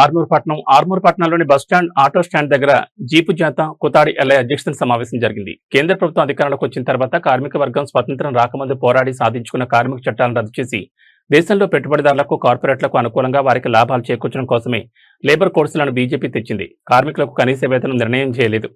ఆర్మూర్ పట్టణంలోని bus stand auto stand దగ్గర jeep జాత కుతాడి ఎల్ఐ అధ్యక్షతన సమావేశం జరిగింది. కేంద్ర ప్రభుత్వం అధికారంలోకి వచ్చిన తర్వాత కార్మిక వర్గం స్వతంత్రం రాకముందు పోరాడి సాధించుకున్న కార్మిక చట్టాలను రద్దు చేసి దేశంలో పెట్టుబడిదారులకు కార్పొరేట్లకు అనుకూలంగా వారికి లాభాలు చేకూర్చడం కోసమే లేబర్ కోడ్స్లను బీజేపీ తెచ్చింది. కార్మికులకు కనీస వేతనం నిర్ణయం చేయలేదు.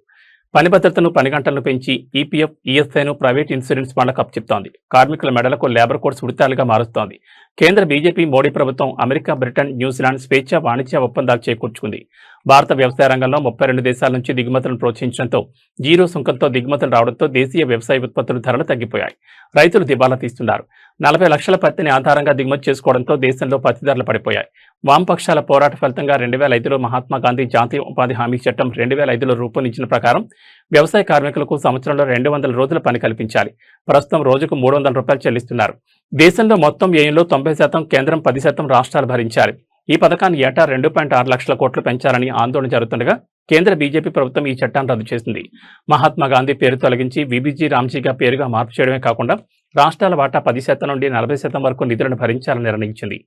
పని భద్రతను, పని గంటలను పెంచి ఈపీఎఫ్, ఈఎస్ఐను ప్రైవేట్ ఇన్సూరెన్స్ వాళ్ళకు అప్పచెప్తోంది. కార్మికుల మెడలకు లేబర్ కోడ్స్ ఉడితాలుగా మారుస్తోంది. కేంద్ర బీజేపీ మోడీ ప్రభుత్వం అమెరికా, బ్రిటన్, న్యూజిలాండ్ స్వేచ్ఛ వాణిజ్య ఒప్పందాలు చేకూర్చుకుంది. భారత వ్యవసాయ రంగంలో 32 దేశాల నుంచి దిగుమతులను ప్రోత్సహించడంతో జీరో సుంకంతో దిగుమతులు రావడంతో దేశీయ వ్యవసాయ ఉత్పత్తుల ధరలు తగ్గిపోయాయి. రైతులు దివాలా తీస్తున్నారు. 40 లక్షల పత్తిని ఆధారంగా దిగుమతి చేసుకోవడంతో దేశంలో పత్తి ధరలు పడిపోయాయి. వామపక్షాల పోరాట ఫలితంగా 2005లో మహాత్మా గాంధీ జాతీయ ఉపాధి హామీ చట్టం 2005లో రూపొందించిన ప్రకారం వ్యవసాయ కార్మికులకు సంవత్సరంలో 200 రోజుల పని కల్పించాలి. ప్రస్తుతం రోజుకు 300 రూపాయలు చెల్లిస్తున్నారు. దేశంలో మొత్తం వ్యయంలో 90% కేంద్రం, 10% రాష్ట్రాలు భరించాలి. ఈ పథకాన్ని ఏటా 2.6 లక్షల కోట్లు పెంచాలని ఆందోళన జరుగుతుండగా కేంద్ర బీజేపీ ప్రభుత్వం ఈ చట్టాన్ని రద్దు చేసింది. మహాత్మా గాంధీ పేరు తొలగించి విబిజీ రామ్జీగా పేరుగా మార్పు చేయడమే కాకుండా రాష్ట్రాల వాటా 10% నుండి 40% వరకు నిధులను భరించాలని నిర్ణయించింది.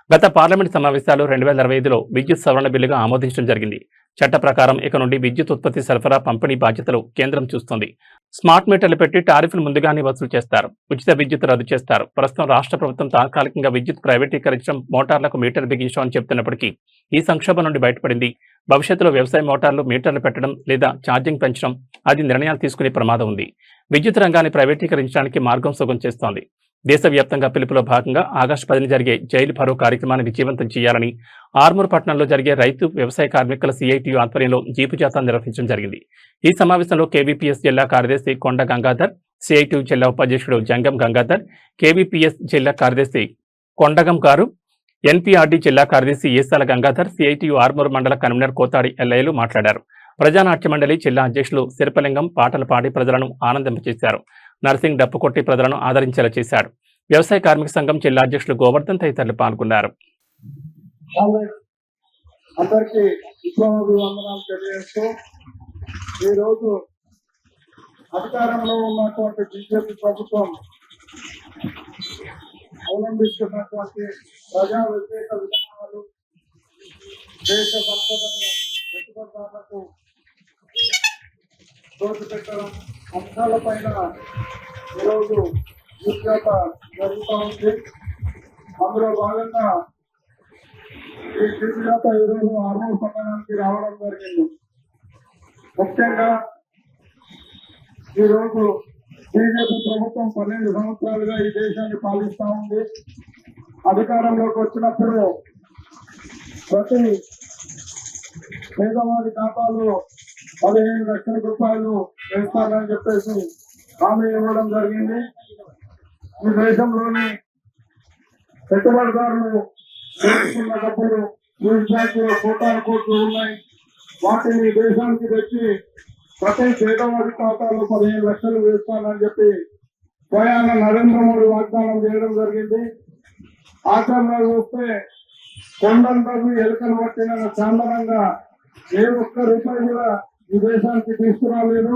గత పార్లమెంట్ సమావేశాలు 2025లో విద్యుత్ సవరణ బిల్లుగా ఆమోదించడం జరిగింది. చట్ట ప్రకారం ఇక నుండి విద్యుత్ ఉత్పత్తి, సరఫరా, పంపిణీ బాధ్యతలు కేంద్రం చూస్తుంది. స్మార్ట్ మీటర్లు పెట్టి టారిఫ్లు ముందుగానే వసూలు చేస్తారు. ఉచిత విద్యుత్ రద్దు చేస్తారు. ప్రస్తుతం రాష్ట్ర ప్రభుత్వం తాత్కాలికంగా విద్యుత్ ప్రైవేటీకరించడం, మోటార్లకు మీటర్ బిగించడం అని చెప్తున్నప్పటికీ ఈ సంక్షోభం నుండి బయటపడింది. భవిష్యత్తులో వ్యవసాయ మోటార్లు మీటర్లు పెట్టడం లేదా ఛార్జింగ్ పెంచడం అది నిర్ణయాలు తీసుకునే ప్రమాదం ఉంది. విద్యుత్ రంగాన్ని ప్రైవేటీకరించడానికి మార్గం సుగం చేస్తోంది. దేశవ్యాప్తంగా పిలుపులో భాగంగా ఆగస్టు 10న జరిగే జైలు భరో కార్యక్రమాన్ని విజయవంతం చేయాలని ఆర్మూర్ పట్టణంలో జరిగే రైతు వ్యవసాయ కార్మికుల సిఐటియు ఆధ్వర్యంలో జీపు జాథా నిర్వహించడం జరిగింది. ఈ సమావేశంలో కేవీపీఎస్ జిల్లా కార్యదర్శి కొండ గంగాధర్, సిఐటియు జిల్లా ఉపాధ్యక్షుడు జంగం గంగాధర్, కేవీపీఎస్ జిల్లా కార్యదర్శి కొండగం గారు, ఎన్పీఆర్డీ జిల్లా కార్యదర్శి ఏసాల గంగాధర్, సిఐటియు ఆర్మూర్ మండల కన్వీనర్ కోతాడి ఎల్ఐలు మాట్లాడారు. ప్రజానాట్య మండలి జిల్లా అధ్యక్షులు సిరపలింగం పాటలు పాడి ప్రజలను ఆనందింపచేశారు. నర్సింగ్ డప్పు కొట్టి ప్రజలను ఆదరించేలా చేశాడు. వ్యవసాయ కార్మిక సంఘం జిల్లా అధ్యక్షులు గోవర్ధన్ తదితరులు పాల్గొన్నారు. అందరికీ విశ్వాసాభివందనాలు తెలియజేస్తూ ఈరోజు అధికారంలో ఉన్నటువంటి బీజేపీ ప్రభుత్వం అవలంబిస్తున్నటువంటి ప్రజా వ్యతిరేక విధానాలు, దేశ సంపదను పెట్టుబడిదారులకు దోచిపెట్టడం అంశాలపైన ఈరోజు యుద్ధత జరుగుతూ ఉంది. అందులో భాగంగా ఈ యుద్ధత ఈరోజు ఆర్మూర్ పట్టణానికి రావడం జరిగింది. ముఖ్యంగా ఈరోజు బీజేపీ ప్రభుత్వం 12 సంవత్సరాలుగా ఈ దేశాన్ని పాలిస్తూ ఉంది. అధికారంలోకి వచ్చినప్పుడు ప్రతి పేదవాడి ఖాతాలో 15 లక్షల రూపాయలు వేస్తారని చెప్పేసి హామీ ఇవ్వడం జరిగింది. ఈ దేశంలోని పెట్టుబడిదారులు తీసుకున్న డబ్బులు స్విస్ బ్యాంకులో కోటాను కోట్లు ఉన్నాయి. వాటిని దేశానికి తెచ్చి ప్రతి పేదవాడి ఖాతాలో 15 లక్షలు వేస్తానని చెప్పి స్వయాన నరేంద్ర మోడీ వాగ్దానం చేయడం జరిగింది. ఆచరణలో చూస్తే కొండంతవి ఎలుకలు పట్టిన చాందనంగా ఏ ఒక్క రూపాయి కూడా ఈ దేశానికి తీసుకురాలేదు.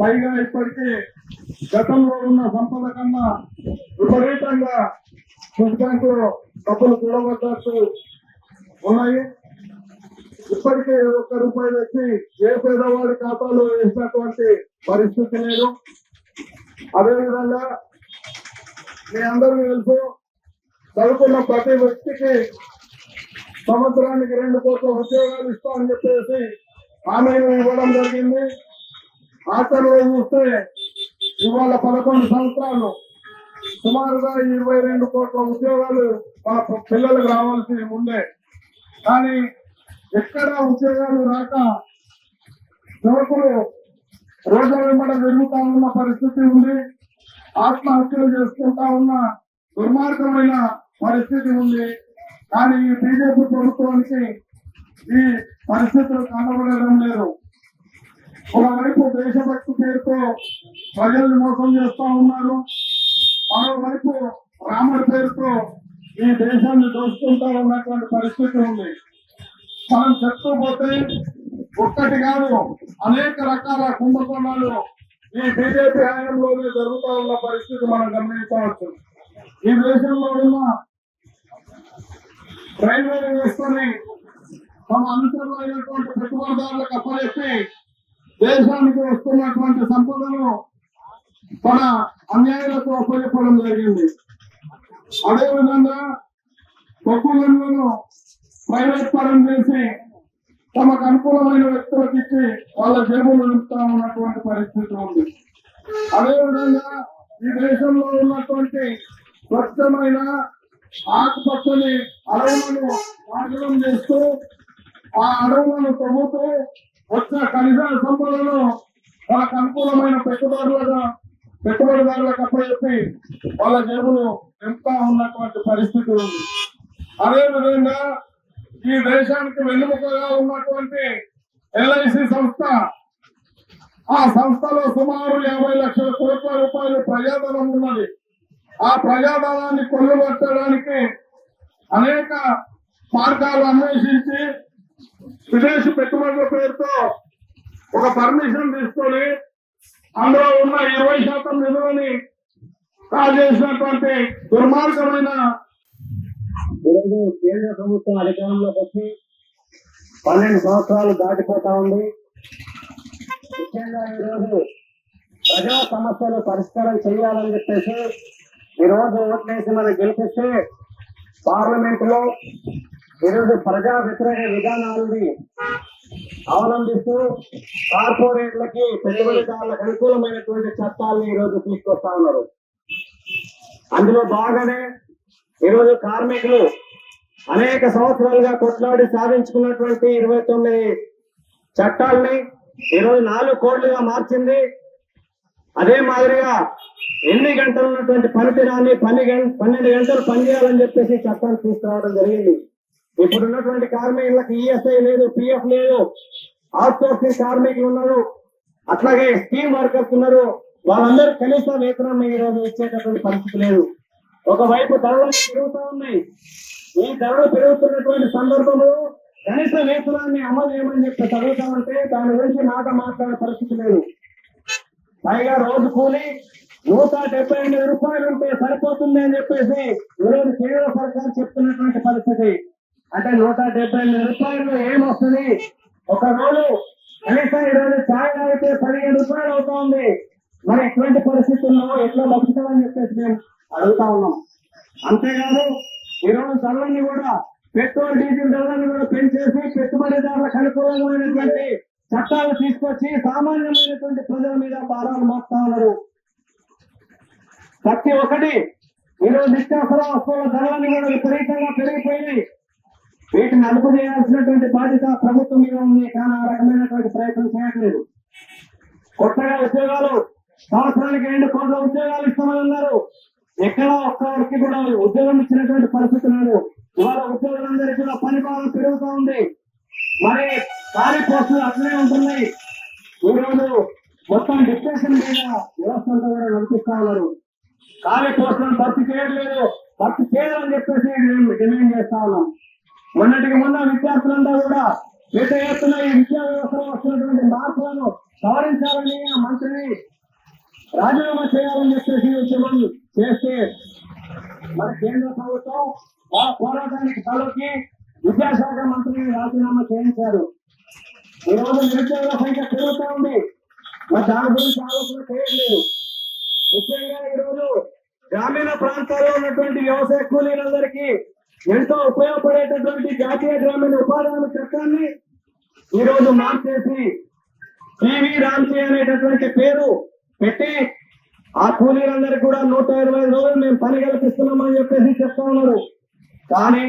పైగా ఇప్పటికీ గతంలో ఉన్న సంపద కన్నా విపరీతంగా స్విస్ బ్యాంకులో డబ్బులు కూడబడ్డట్టు ఉన్నాయి. ఇప్పటికే ఒక్క రూపాయి తెచ్చి ఏ పేదవాడి ఖాతాలో వేసినటువంటి పరిస్థితి లేదు. అదేవిధంగా మీ అందరికీ తెలుసు, చదువుకున్న ప్రతి వ్యక్తికి సంవత్సరానికి 2 కోట్ల ఉద్యోగాలు ఇస్తామని చెప్పేసి హామీలు ఇవ్వడం జరిగింది. ఆచరణలో చూస్తే ఇవాళ 11 సంవత్సరాలు సుమారుగా 22 కోట్ల ఉద్యోగాలు మన పిల్లలకు రావాల్సి ఉండే, కానీ ఎక్కడ ఉద్యోగాలు రాక యువకులు రోజు వెంబడ తిరుగుతా ఉన్న పరిస్థితి ఉంది. ఆత్మహత్యలు చేసుకుంటా ఉన్న దుర్మార్గమైన పరిస్థితి ఉంది. కానీ ఈ బీజేపీ ప్రభుత్వానికి ఈ పరిస్థితులు కనబడడం లేదు. ఒకవైపు దేశభక్తి పేరుతో ప్రజల్ని మోసం చేస్తా ఉన్నారు, మరోవైపు రాముడి పేరుతో ఈ దేశాన్ని దోచుకుంటా ఉన్నటువంటి పరిస్థితి ఉంది. మనం చెప్పుకోపోతే ఒక్కటి కాదు, అనేక రకాల కుంభకోణాలు ఈ బీజేపీ హయాంలోనే జరుగుతూ ఉన్న పరిస్థితి మనం గమనించవచ్చు. ఈ దేశంలో ఉన్న రైల్వే వ్యవస్థని తమ అనుసరమైనటువంటి పెట్టుబడిదారులకు అప్పచెప్పి దేశానికి వస్తున్నటువంటి సంపదను తన అన్యాయులకు అప్పచెప్పడం జరిగింది. అదేవిధంగా కొక్కు గనులను ప్రైవేట్ పరం చేసి తమకు అనుకూలమైన వ్యక్తులకు ఇచ్చి వాళ్ళ జేబులు నింపుతా ఉన్నటువంటి పరిస్థితి ఉంది. అదేవిధంగా ఈ దేశంలో ఉన్నటువంటి స్వచ్ఛమైన ఆకుపచ్చని అడవులను నాశనం చేస్తూ ఆ అడవులను తవ్వుతూ వచ్చిన ఖనిజ సంపదను వాళ్ళకు అనుకూలమైన పెట్టుబడిదారులకు అప్పచెప్పి వాళ్ళ జేబులు నింపుతా ఉన్నటువంటి పరిస్థితి ఉంది. అదేవిధంగా ఈ దేశానికి వెన్నుముకగా ఉన్నటువంటి LIC సంస్థ, ఆ సంస్థలో సుమారు 50 లక్షల కోట్ల రూపాయలు ప్రజాధనం ఉన్నది. ఆ ప్రజాధనాన్ని కొల్లుబట్టడానికి అనేక మార్గాలు అన్వేషించి విదేశీ పెట్టుబడుల పేరుతో ఒక పర్మిషన్ తీసుకొని అందులో ఉన్న 20% నిధులని కాజేసినటువంటి దుర్మార్గమైన ఈరోజు కేంద్ర ప్రభుత్వం అధికారంలోకి వచ్చి 12 సంవత్సరాలు దాటిపోతా ఉంది. ముఖ్యంగా ఈరోజు ప్రజా సమస్యలు పరిష్కారం చేయాలని చెప్పేసి ఈరోజు ఓట్లేసి మనం గెలిపిస్తే పార్లమెంట్ లో ఈరోజు ప్రజా వ్యతిరేక విధానాలని అవలంబిస్తూ కార్పొరేట్లకి పెట్టుబడిదారులకు అనుకూలమైనటువంటి చట్టాలను ఈరోజు తీసుకొస్తా ఉన్నారు. అందులో బాగానే ఈరోజు కార్మికులు అనేక సంవత్సరాలుగా కొట్లాడి సాధించుకున్నటువంటి 29 చట్టాలని ఈరోజు 4 కోట్లుగా మార్చింది. అదే మాదిరిగా 8 గంటలు ఉన్నటువంటి పనితీరాన్ని 12 గంటలు పనిచేయాలని చెప్పేసి చట్టాలు తీసుకురావడం జరిగింది. ఇప్పుడు ఉన్నటువంటి కార్మికులకు ESI లేదు, PF లేదు, అవుట్ సోర్సింగ్ కార్మికులు ఉన్నారు, అట్లాగే స్కీమ్ వర్కర్స్ ఉన్నారు. వాళ్ళందరూ కనీస వేతనాన్ని ఈరోజు ఇచ్చేటటువంటి పరిస్థితి లేదు. ఒకవైపు ధరలు పెరుగుతూ ఉన్నాయి. ఈ ధరలు పెరుగుతున్నటువంటి సందర్భంలో కనీస వేతనాన్ని అమలు చేయమని చెప్పి చదువుతామంటే దాని గురించి మాట్లాడే పరిస్థితి లేదు. పైగా రోజు కూలి 178 రూపాయలు ఉంటే సరిపోతుంది అని చెప్పేసి ఈరోజు కేంద్ర సర్కార్ చెప్తున్నటువంటి పరిస్థితి. అంటే 178 రూపాయలు ఏమొస్తుంది? ఒక రోజు కనీసం ఈరోజు ఛాయ్ తాగితే 15 రూపాయలు అవుతా ఉంది. మరి ఇటువంటి పరిస్థితుల్లో ఎట్లా బతుకుతామని చెప్పేసి మేము అడుగుతా ఉన్నాం. అంతేకాదు ఈరోజు ధరలన్నీ కూడా పెట్రోల్ డీజిల్ ధరలను కూడా పెంచేసి పెట్టుబడిదారులకు అనుకూలమైనటువంటి చట్టాలు తీసుకొచ్చి సామాన్యమైనటువంటి ప్రజల మీద భారాలు మోపుతా ఉన్నారు. ప్రతి ఒక్కటి ఈరోజు నిత్యావసర వస్తువుల ధరలన్నీ కూడా విపరీతంగా పెరిగిపోయినాయి. వీటిని అదుపు చేయాల్సినటువంటి బాధ్యత ప్రభుత్వం మీద ఉంది. కానీ ఆ రకమైనటువంటి ప్రయత్నం చేయట్లేదు. కొత్తగా ఉద్యోగాలు సంవత్సరానికి 2 కోట్ల ఉద్యోగాలు ఇస్తామని అన్నారు. ఎక్కడ ఒక్కరికి కూడా ఉద్యోగం ఇచ్చినటువంటి పరిస్థితి లేదు. ఇవాళ ఉద్యోగులందరికీ కూడా పని భారం పెరుగుతూ ఉంది. మరి ఖాళీ పోస్టులు అట్లనే ఉంటున్నాయి. ఈరోజు మొత్తం డిప్రెషన్ మీద వ్యవస్థ అంతా కూడా నడిపిస్తా ఉన్నారు. ఖాళీ పోస్టులను భర్తీ చేయట్లేదు, భర్తీ చేయాలని చెప్పేసి డిమాండ్ చేస్తా ఉన్నాం. మొన్నటికి మొన్న విద్యార్థులంతా కూడా పెద్ద ఎత్తున ఈ విద్యా వ్యవస్థలో వస్తున్నటువంటి మార్పులను సవరించాలని ఆ మంత్రిని రాజీనామా చేయాలని చెప్పేసి ఉద్యమం చేస్తే మన కేంద్ర ప్రభుత్వం ఆ పోరాటానికి తలొక్కి విద్యాశాఖ మంత్రిని రాజీనామా చేయించారు. ఈరోజు నిరుద్యోగుల సంఖ్య పెరుగుతూ ఉంది. మరి దాని గురించి ఆలోచన చేయట్లేదు. ముఖ్యంగా ఈరోజు గ్రామీణ ప్రాంతాల్లో ఉన్నటువంటి వ్యవసాయ కూలీలందరికీ ఎంతో ఉపయోగపడేటటువంటి జాతీయ గ్రామీణ ఉపాధి హామీ చట్టాన్ని ఈరోజు మార్చేసి టీవీ రామ్జీ అనేటటువంటి పేరు పెట్టి ఆ కూలీలందరికీ కూడా 120 రోజులు మేము పని కల్పిస్తున్నామని చెప్పేసి చెప్తా ఉన్నారు. కానీ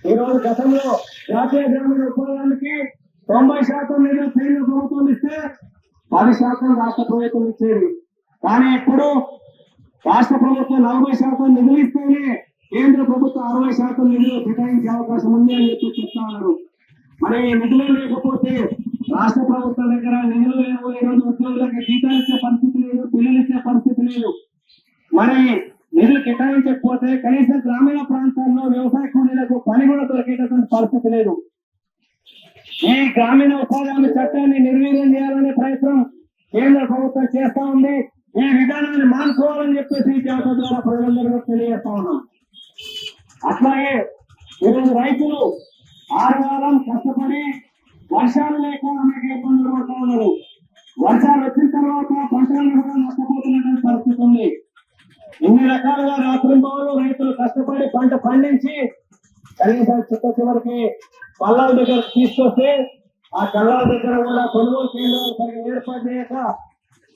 ఈరోజు గతంలో జాతీయ గ్రామీణ ఉపాధికి 90% నిధులు కేంద్ర ప్రభుత్వం ఇస్తే 10% రాష్ట్ర ప్రభుత్వం ఇచ్చేది. కానీ ఇప్పుడు రాష్ట్ర ప్రభుత్వం 40% నిధులు ఇస్తేనే కేంద్ర ప్రభుత్వం 60% నిధులు కేటాయించే అవకాశం ఉంది అని చెప్పి చెప్తా ఉన్నారు. మరి నిధులు లేకపోతే రాష్ట్ర ప్రభుత్వం దగ్గర నిధులు లేవు. ఈరోజు ఉద్యోగులకు జీతాలు ఇచ్చే పరిస్థితి లేదు, బిల్లులు ఇచ్చే పరిస్థితి లేదు. మరి నిధులు కేటాయించకపోతే కనీసం గ్రామీణ ప్రాంతాల్లో వ్యవసాయ కూలీలకు పని కూడా దొరికేటటువంటి పరిస్థితి లేదు. ఈ గ్రామీణ ఉపాధి హామీ చట్టాన్ని నిర్వీర్యం చేయాలనే ప్రయత్నం కేంద్ర ప్రభుత్వం చేస్తా ఉంది. ఈ విధానాన్ని మానుకోవాలని చెప్పేసి జాతర ద్వారా ప్రజలందరూ తెలియజేస్తా ఉన్నాం. అట్లాగే ఈరోజు రైతులు 6 వారం కష్టపడి వర్షాలు లేక అనేక ఇబ్బందులు పడుతూ ఉన్నారు. వర్షాలు వచ్చిన తర్వాత పంటలను కూడా నష్టపోతున్నటువంటి పరిస్థితి ఉంది. ఇన్ని రకాలుగా రాత్రింబావులు రైతులు కష్టపడి పంట పండించి కనీసం చివరికి కళ్ళాల దగ్గర తీసుకొస్తే ఆ కళ్ళాల దగ్గర కూడా కొనుగోలు కేంద్రాలు సరిగ్గా ఏర్పాటు చేయక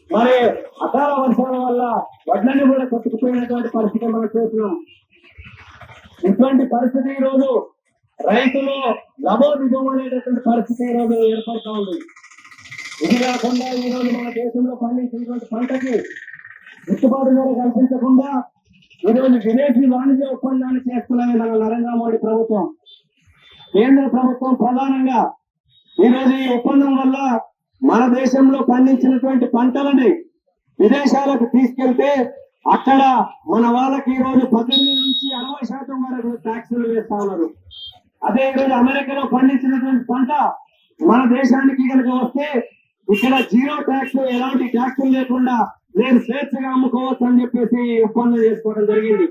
మరి అకాల వర్షాల వల్ల వడ్లన్నీ కూడా కొట్టుకుపోయినటువంటి పరిస్థితి మనం చూస్తున్నాం. ఇటువంటి పరిస్థితి ఈ రోజు రైతులు లబోదిబం అనేటటువంటి పరిస్థితి ఈ రోజు ఏర్పడుతూ ఉంది. ఇది కాకుండా ఈ రోజు మన దేశంలో పండించినటువంటి పంటకి గిట్టుబాటు ధర కల్పించకుండా ఈ రోజు విదేశీ వాణిజ్య ఒప్పందాన్ని చేస్తున్నది మన నరేంద్ర మోడీ ప్రభుత్వం, కేంద్ర ప్రభుత్వం ప్రధానంగా. ఈ రోజు ఈ ఒప్పందం వల్ల మన దేశంలో పండించినటువంటి పంటలని విదేశాలకు తీసుకెళ్తే అక్కడ మన వాళ్ళకి ఈ రోజు 18 నుంచి 60% వరకు ట్యాక్సులు వేస్తా ఉన్నారు. అదే ఈ రోజు అమెరికాలో పండించినటువంటి పంట మన దేశానికి కనుక వస్తే ఇక్కడ 0 ట్యాక్స్, ఎలాంటి ట్యాక్సులు లేకుండా నేను స్వేచ్ఛగా అమ్ముకోవచ్చు అని చెప్పేసి ఒప్పందం చేసుకోవడం జరిగింది.